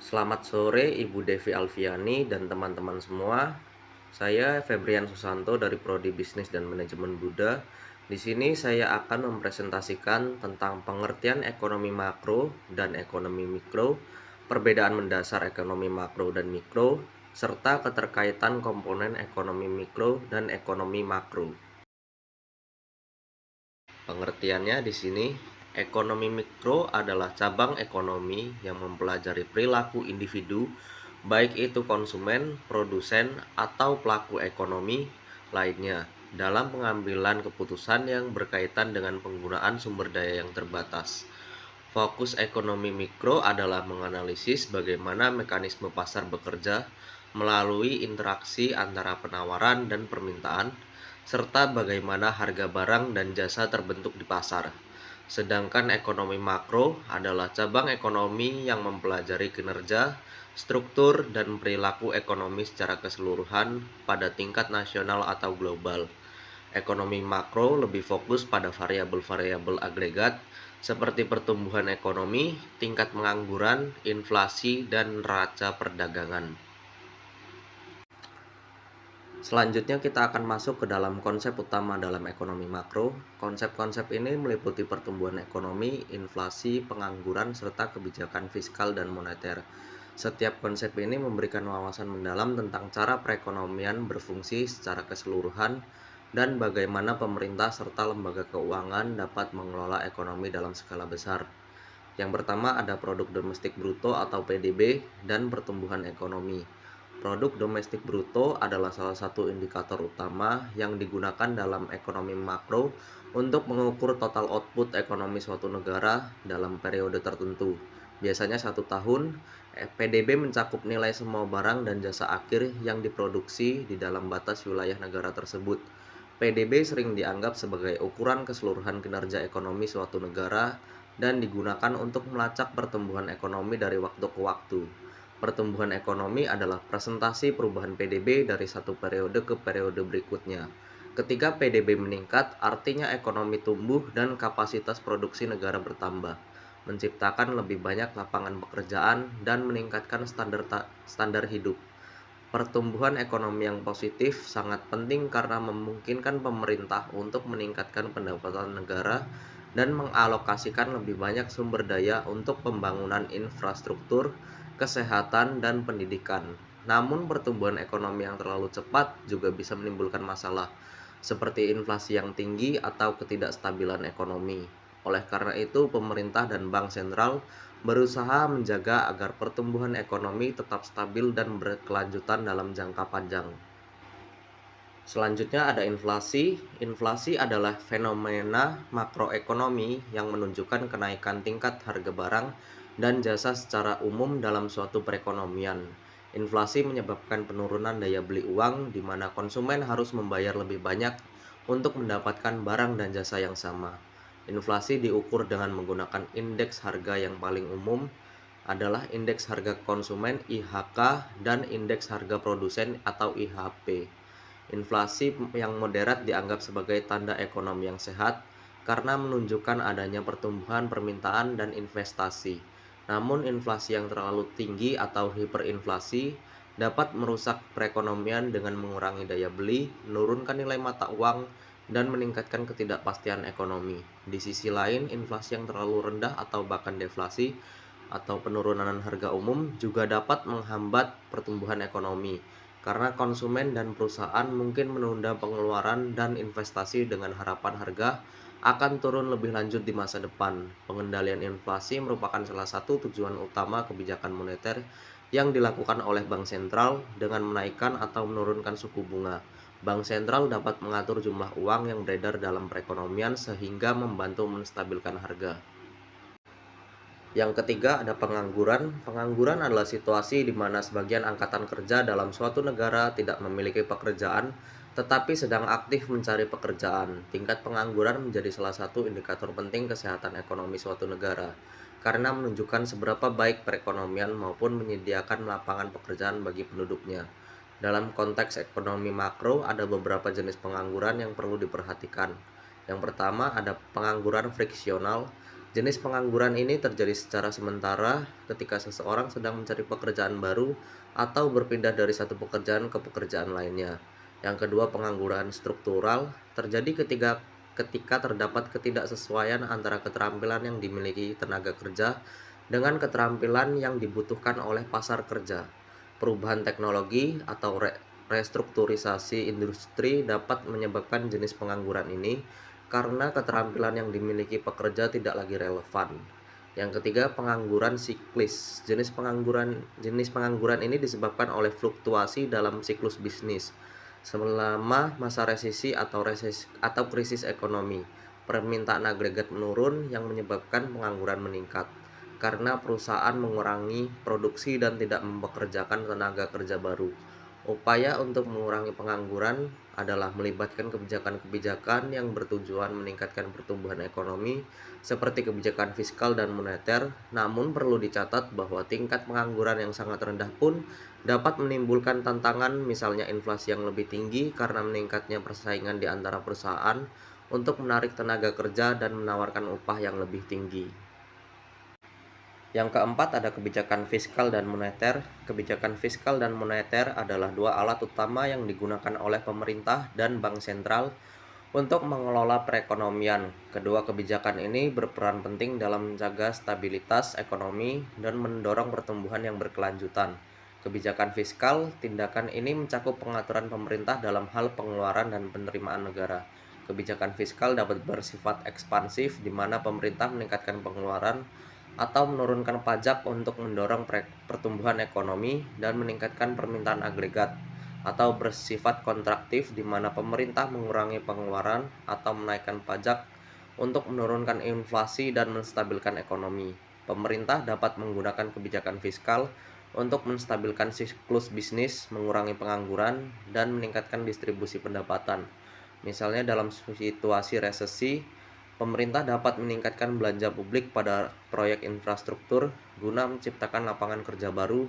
Selamat sore Ibu Devi Alfiani dan teman-teman semua. Saya Febrian Susanto dari Prodi Bisnis dan Manajemen Buddha. Di sini saya akan mempresentasikan tentang pengertian ekonomi makro dan ekonomi mikro, perbedaan mendasar ekonomi makro dan mikro, serta keterkaitan komponen ekonomi mikro dan ekonomi makro. Pengertiannya di sini, ekonomi mikro adalah cabang ekonomi yang mempelajari perilaku individu, baik itu konsumen, produsen, atau pelaku ekonomi lainnya, dalam pengambilan keputusan yang berkaitan dengan penggunaan sumber daya yang terbatas. Fokus ekonomi mikro adalah menganalisis bagaimana mekanisme pasar bekerja melalui interaksi antara penawaran dan permintaan, serta bagaimana harga barang dan jasa terbentuk di pasar. Sedangkan ekonomi makro adalah cabang ekonomi yang mempelajari kinerja, struktur, dan perilaku ekonomi secara keseluruhan pada tingkat nasional atau global. Ekonomi makro lebih fokus pada variabel-variabel agregat seperti pertumbuhan ekonomi, tingkat pengangguran, inflasi, dan neraca perdagangan. Selanjutnya kita akan masuk ke dalam konsep utama dalam ekonomi makro. Konsep-konsep ini meliputi pertumbuhan ekonomi, inflasi, pengangguran, serta kebijakan fiskal dan moneter. Setiap konsep ini memberikan wawasan mendalam tentang cara perekonomian berfungsi secara keseluruhan dan bagaimana pemerintah serta lembaga keuangan dapat mengelola ekonomi dalam skala besar. Yang pertama ada produk domestik bruto atau PDB dan pertumbuhan ekonomi. Produk domestik bruto adalah salah satu indikator utama yang digunakan dalam ekonomi makro untuk mengukur total output ekonomi suatu negara dalam periode tertentu. Biasanya 1 tahun, PDB mencakup nilai semua barang dan jasa akhir yang diproduksi di dalam batas wilayah negara tersebut. PDB sering dianggap sebagai ukuran keseluruhan kinerja ekonomi suatu negara dan digunakan untuk melacak pertumbuhan ekonomi dari waktu ke waktu. Pertumbuhan ekonomi adalah presentasi perubahan PDB dari satu periode ke periode berikutnya. Ketika PDB meningkat, artinya ekonomi tumbuh dan kapasitas produksi negara bertambah, menciptakan lebih banyak lapangan pekerjaan dan meningkatkan standar hidup. Pertumbuhan ekonomi yang positif sangat penting karena memungkinkan pemerintah untuk meningkatkan pendapatan negara dan mengalokasikan lebih banyak sumber daya untuk pembangunan infrastruktur, kesehatan, dan pendidikan. Namun pertumbuhan ekonomi yang terlalu cepat juga bisa menimbulkan masalah, seperti inflasi yang tinggi atau ketidakstabilan ekonomi. Oleh karena itu, pemerintah dan bank sentral berusaha menjaga agar pertumbuhan ekonomi tetap stabil dan berkelanjutan dalam jangka panjang. Selanjutnya ada inflasi. Inflasi adalah fenomena makroekonomi yang menunjukkan kenaikan tingkat harga barang dan jasa secara umum dalam suatu perekonomian. Inflasi menyebabkan penurunan daya beli uang di mana konsumen harus membayar lebih banyak untuk mendapatkan barang dan jasa yang sama. Inflasi diukur dengan menggunakan indeks harga yang paling umum adalah indeks harga konsumen (IHK) dan indeks harga produsen atau IHP. Inflasi yang moderat dianggap sebagai tanda ekonomi yang sehat karena menunjukkan adanya pertumbuhan permintaan dan investasi. Namun inflasi yang terlalu tinggi atau hiperinflasi dapat merusak perekonomian dengan mengurangi daya beli, menurunkan nilai mata uang, dan meningkatkan ketidakpastian ekonomi. Di sisi lain, inflasi yang terlalu rendah atau bahkan deflasi atau penurunan harga umum juga dapat menghambat pertumbuhan ekonomi karena konsumen dan perusahaan mungkin menunda pengeluaran dan investasi dengan harapan harga akan turun lebih lanjut di masa depan. Pengendalian inflasi merupakan salah satu tujuan utama kebijakan moneter yang dilakukan oleh bank sentral dengan menaikkan atau menurunkan suku bunga. Bank sentral dapat mengatur jumlah uang yang beredar dalam perekonomian sehingga membantu menstabilkan harga. Yang ketiga ada pengangguran. Pengangguran adalah situasi di mana sebagian angkatan kerja dalam suatu negara tidak memiliki pekerjaan tetapi sedang aktif mencari pekerjaan. Tingkat pengangguran menjadi salah satu indikator penting kesehatan ekonomi suatu negara karena menunjukkan seberapa baik perekonomian maupun menyediakan lapangan pekerjaan bagi penduduknya. Dalam konteks ekonomi makro ada beberapa jenis pengangguran yang perlu diperhatikan. Yang pertama ada pengangguran friksional. Jenis pengangguran ini terjadi secara sementara ketika seseorang sedang mencari pekerjaan baru atau berpindah dari satu pekerjaan ke pekerjaan lainnya. Yang kedua, pengangguran struktural terjadi ketika terdapat ketidaksesuaian antara keterampilan yang dimiliki tenaga kerja dengan keterampilan yang dibutuhkan oleh pasar kerja. Perubahan teknologi atau restrukturisasi industri dapat menyebabkan jenis pengangguran ini karena keterampilan yang dimiliki pekerja tidak lagi relevan. Yang ketiga, pengangguran siklis. Jenis pengangguran ini disebabkan oleh fluktuasi dalam siklus bisnis. Selama masa resesi atau krisis ekonomi, permintaan agregat menurun yang menyebabkan pengangguran meningkat karena perusahaan mengurangi produksi dan tidak mempekerjakan tenaga kerja baru. Upaya untuk mengurangi pengangguran adalah melibatkan kebijakan-kebijakan yang bertujuan meningkatkan pertumbuhan ekonomi, seperti kebijakan fiskal dan moneter. Namun perlu dicatat bahwa tingkat pengangguran yang sangat rendah pun dapat menimbulkan tantangan, misalnya inflasi yang lebih tinggi karena meningkatnya persaingan di antara perusahaan untuk menarik tenaga kerja dan menawarkan upah yang lebih tinggi. Yang keempat ada kebijakan fiskal dan moneter. Kebijakan fiskal dan moneter adalah dua alat utama yang digunakan oleh pemerintah dan bank sentral untuk mengelola perekonomian. Kedua kebijakan ini berperan penting dalam menjaga stabilitas ekonomi dan mendorong pertumbuhan yang berkelanjutan. Kebijakan fiskal, tindakan ini mencakup pengaturan pemerintah dalam hal pengeluaran dan penerimaan negara. Kebijakan fiskal dapat bersifat ekspansif, di mana pemerintah meningkatkan pengeluaran atau menurunkan pajak untuk mendorong pertumbuhan ekonomi dan meningkatkan permintaan agregat, atau bersifat kontraktif, di mana pemerintah mengurangi pengeluaran atau menaikkan pajak untuk menurunkan inflasi dan menstabilkan ekonomi. Pemerintah dapat menggunakan kebijakan fiskal untuk menstabilkan siklus bisnis, mengurangi pengangguran, dan meningkatkan distribusi pendapatan. Misalnya dalam situasi resesi, pemerintah dapat meningkatkan belanja publik pada proyek infrastruktur guna menciptakan lapangan kerja baru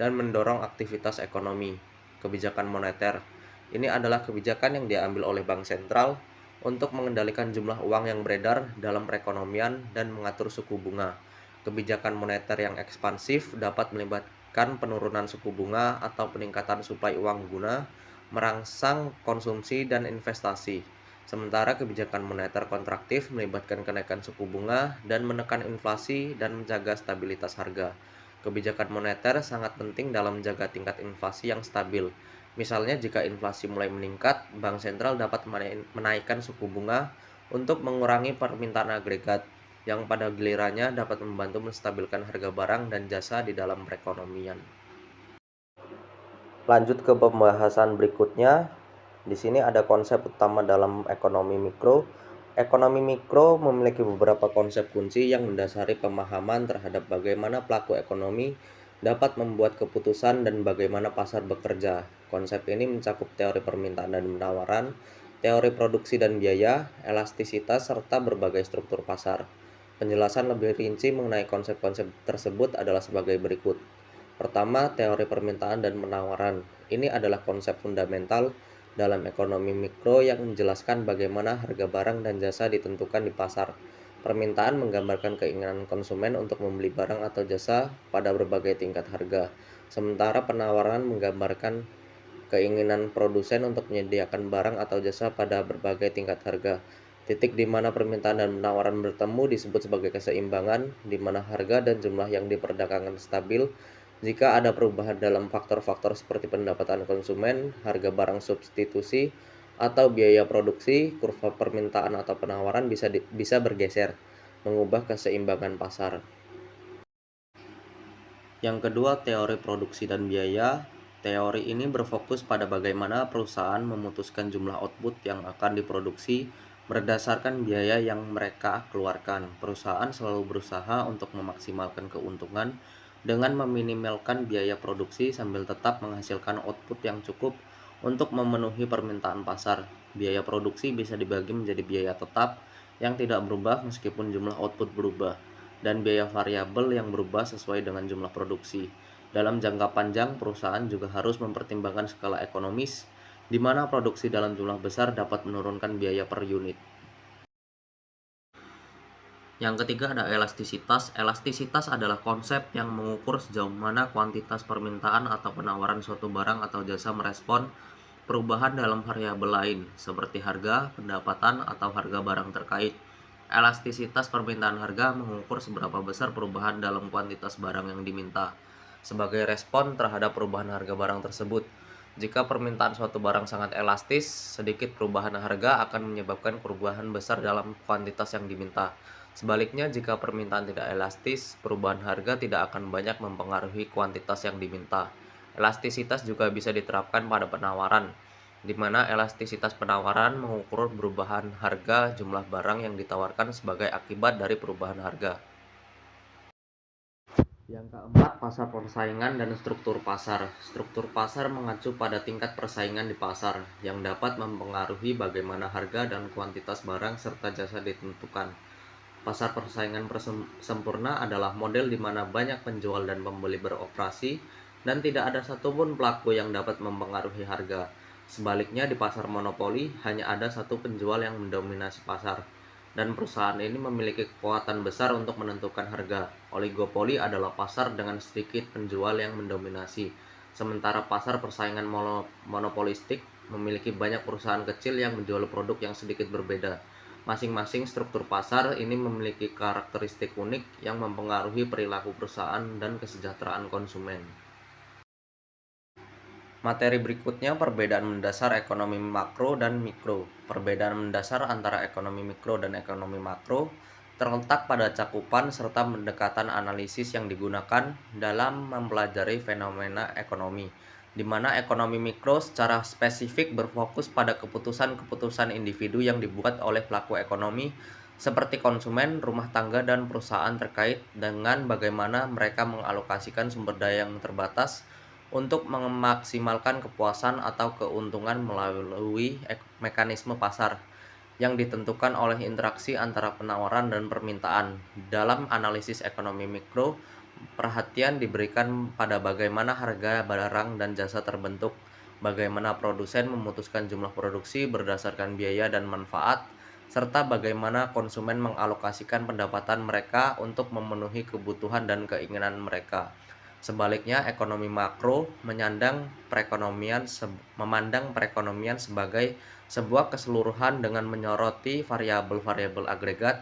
dan mendorong aktivitas ekonomi. Kebijakan moneter ini adalah kebijakan yang diambil oleh bank sentral untuk mengendalikan jumlah uang yang beredar dalam perekonomian dan mengatur suku bunga. Kebijakan moneter yang ekspansif dapat melibatkan penurunan suku bunga atau peningkatan suplai uang guna merangsang konsumsi dan investasi. Sementara kebijakan moneter kontraktif melibatkan kenaikan suku bunga dan menekan inflasi dan menjaga stabilitas harga. Kebijakan moneter sangat penting dalam menjaga tingkat inflasi yang stabil. Misalnya jika inflasi mulai meningkat, bank sentral dapat menaikkan suku bunga untuk mengurangi permintaan agregat, yang pada gilirannya dapat membantu menstabilkan harga barang dan jasa di dalam perekonomian. Lanjut ke pembahasan berikutnya. Di sini ada konsep utama dalam ekonomi mikro. Ekonomi mikro memiliki beberapa konsep kunci yang mendasari pemahaman terhadap bagaimana pelaku ekonomi dapat membuat keputusan dan bagaimana pasar bekerja. Konsep ini mencakup teori permintaan dan penawaran, teori produksi dan biaya, elastisitas, serta berbagai struktur pasar. Penjelasan lebih rinci mengenai konsep-konsep tersebut adalah sebagai berikut. Pertama, teori permintaan dan penawaran. Ini adalah konsep fundamental dalam ekonomi mikro yang menjelaskan bagaimana harga barang dan jasa ditentukan di pasar. Permintaan menggambarkan keinginan konsumen untuk membeli barang atau jasa pada berbagai tingkat harga, sementara penawaran menggambarkan keinginan produsen untuk menyediakan barang atau jasa pada berbagai tingkat harga. Titik di mana permintaan dan penawaran bertemu disebut sebagai keseimbangan, di mana harga dan jumlah yang diperdagangkan stabil. Jika ada perubahan dalam faktor-faktor seperti pendapatan konsumen, harga barang substitusi, atau biaya produksi, kurva permintaan atau penawaran bisa bergeser, mengubah keseimbangan pasar. Yang kedua, teori produksi dan biaya. Teori ini berfokus pada bagaimana perusahaan memutuskan jumlah output yang akan diproduksi berdasarkan biaya yang mereka keluarkan. Perusahaan selalu berusaha untuk memaksimalkan keuntungan dengan meminimalkan biaya produksi sambil tetap menghasilkan output yang cukup untuk memenuhi permintaan pasar. Biaya produksi bisa dibagi menjadi biaya tetap yang tidak berubah meskipun jumlah output berubah, dan biaya variabel yang berubah sesuai dengan jumlah produksi. Dalam jangka panjang, perusahaan juga harus mempertimbangkan skala ekonomis, di mana produksi dalam jumlah besar dapat menurunkan biaya per unit. Yang ketiga ada elastisitas. Elastisitas adalah konsep yang mengukur sejauh mana kuantitas permintaan atau penawaran suatu barang atau jasa merespon perubahan dalam variabel lain, seperti harga, pendapatan, atau harga barang terkait. Elastisitas permintaan harga mengukur seberapa besar perubahan dalam kuantitas barang yang diminta, sebagai respon terhadap perubahan harga barang tersebut. Jika permintaan suatu barang sangat elastis, sedikit perubahan harga akan menyebabkan perubahan besar dalam kuantitas yang diminta. Sebaliknya, jika permintaan tidak elastis, perubahan harga tidak akan banyak mempengaruhi kuantitas yang diminta. Elastisitas juga bisa diterapkan pada penawaran, di mana elastisitas penawaran mengukur perubahan harga jumlah barang yang ditawarkan sebagai akibat dari perubahan harga. Yang keempat, pasar persaingan dan struktur pasar. Struktur pasar mengacu pada tingkat persaingan di pasar, yang dapat mempengaruhi bagaimana harga dan kuantitas barang serta jasa ditentukan. Pasar persaingan sempurna adalah model di mana banyak penjual dan pembeli beroperasi, dan tidak ada satupun pelaku yang dapat mempengaruhi harga. Sebaliknya, di pasar monopoli, hanya ada satu penjual yang mendominasi pasar, dan perusahaan ini memiliki kekuatan besar untuk menentukan harga. Oligopoli adalah pasar dengan sedikit penjual yang mendominasi, sementara pasar persaingan monopolistik memiliki banyak perusahaan kecil yang menjual produk yang sedikit berbeda. Masing-masing struktur pasar ini memiliki karakteristik unik yang mempengaruhi perilaku perusahaan dan kesejahteraan konsumen. Materi berikutnya perbedaan mendasar ekonomi makro dan mikro. Perbedaan mendasar antara ekonomi mikro dan ekonomi makro terletak pada cakupan serta pendekatan analisis yang digunakan dalam mempelajari fenomena ekonomi, di mana ekonomi mikro secara spesifik berfokus pada keputusan-keputusan individu yang dibuat oleh pelaku ekonomi seperti konsumen, rumah tangga, dan perusahaan terkait dengan bagaimana mereka mengalokasikan sumber daya yang terbatas untuk memaksimalkan kepuasan atau keuntungan melalui mekanisme pasar yang ditentukan oleh interaksi antara penawaran dan permintaan. Dalam analisis ekonomi mikro, perhatian diberikan pada bagaimana harga barang dan jasa terbentuk, bagaimana produsen memutuskan jumlah produksi berdasarkan biaya dan manfaat, serta bagaimana konsumen mengalokasikan pendapatan mereka untuk memenuhi kebutuhan dan keinginan mereka. Sebaliknya, ekonomi makro memandang perekonomian sebagai sebuah keseluruhan dengan menyoroti variabel-variabel agregat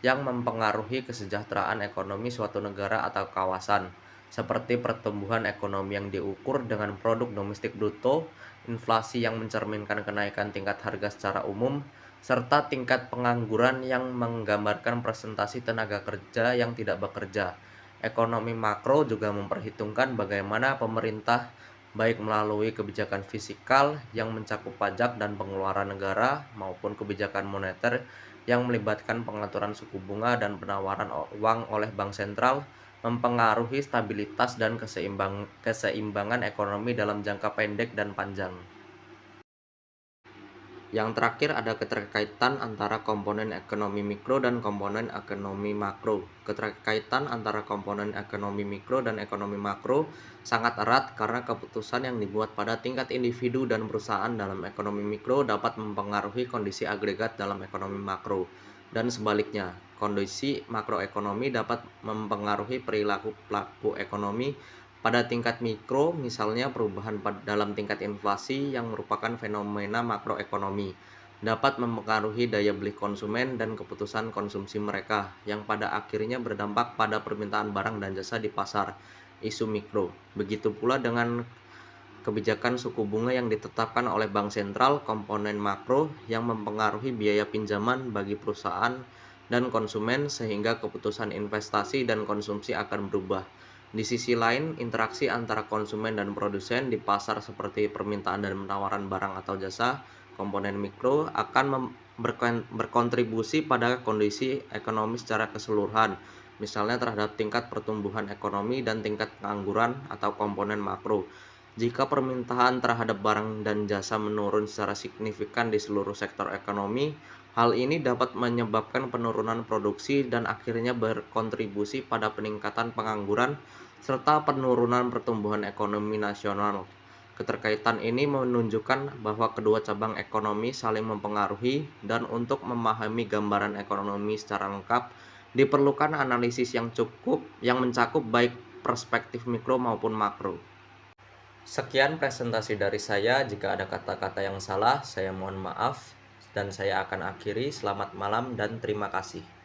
yang mempengaruhi kesejahteraan ekonomi suatu negara atau kawasan, seperti pertumbuhan ekonomi yang diukur dengan produk domestik bruto, inflasi yang mencerminkan kenaikan tingkat harga secara umum, serta tingkat pengangguran yang menggambarkan presentasi tenaga kerja yang tidak bekerja. Ekonomi makro juga memperhitungkan bagaimana pemerintah, baik melalui kebijakan fiskal yang mencakup pajak dan pengeluaran negara, maupun kebijakan moneter yang melibatkan pengaturan suku bunga dan penawaran uang oleh bank sentral, mempengaruhi stabilitas dan keseimbangan ekonomi dalam jangka pendek dan panjang. Yang terakhir ada keterkaitan antara komponen ekonomi mikro dan komponen ekonomi makro. Keterkaitan antara komponen ekonomi mikro dan ekonomi makro sangat erat karena keputusan yang dibuat pada tingkat individu dan perusahaan dalam ekonomi mikro dapat mempengaruhi kondisi agregat dalam ekonomi makro. Dan sebaliknya, kondisi makroekonomi dapat mempengaruhi perilaku pelaku ekonomi pada tingkat mikro, misalnya perubahan dalam tingkat inflasi yang merupakan fenomena makroekonomi, dapat mempengaruhi daya beli konsumen dan keputusan konsumsi mereka, yang pada akhirnya berdampak pada permintaan barang dan jasa di pasar, isu mikro. Begitu pula dengan kebijakan suku bunga yang ditetapkan oleh bank sentral, komponen makro yang mempengaruhi biaya pinjaman bagi perusahaan dan konsumen sehingga keputusan investasi dan konsumsi akan berubah. Di sisi lain, interaksi antara konsumen dan produsen di pasar seperti permintaan dan penawaran barang atau jasa, komponen mikro akan berkontribusi pada kondisi ekonomi secara keseluruhan, misalnya terhadap tingkat pertumbuhan ekonomi dan tingkat pengangguran atau komponen makro. Jika permintaan terhadap barang dan jasa menurun secara signifikan di seluruh sektor ekonomi, hal ini dapat menyebabkan penurunan produksi dan akhirnya berkontribusi pada peningkatan pengangguran serta penurunan pertumbuhan ekonomi nasional. Keterkaitan ini menunjukkan bahwa kedua cabang ekonomi saling mempengaruhi, dan untuk memahami gambaran ekonomi secara lengkap, Diperlukan analisis yang mencakup baik perspektif mikro maupun makro. Sekian presentasi dari saya. Jika ada kata-kata yang salah, saya mohon maaf dan saya akan akhiri. Selamat malam dan terima kasih.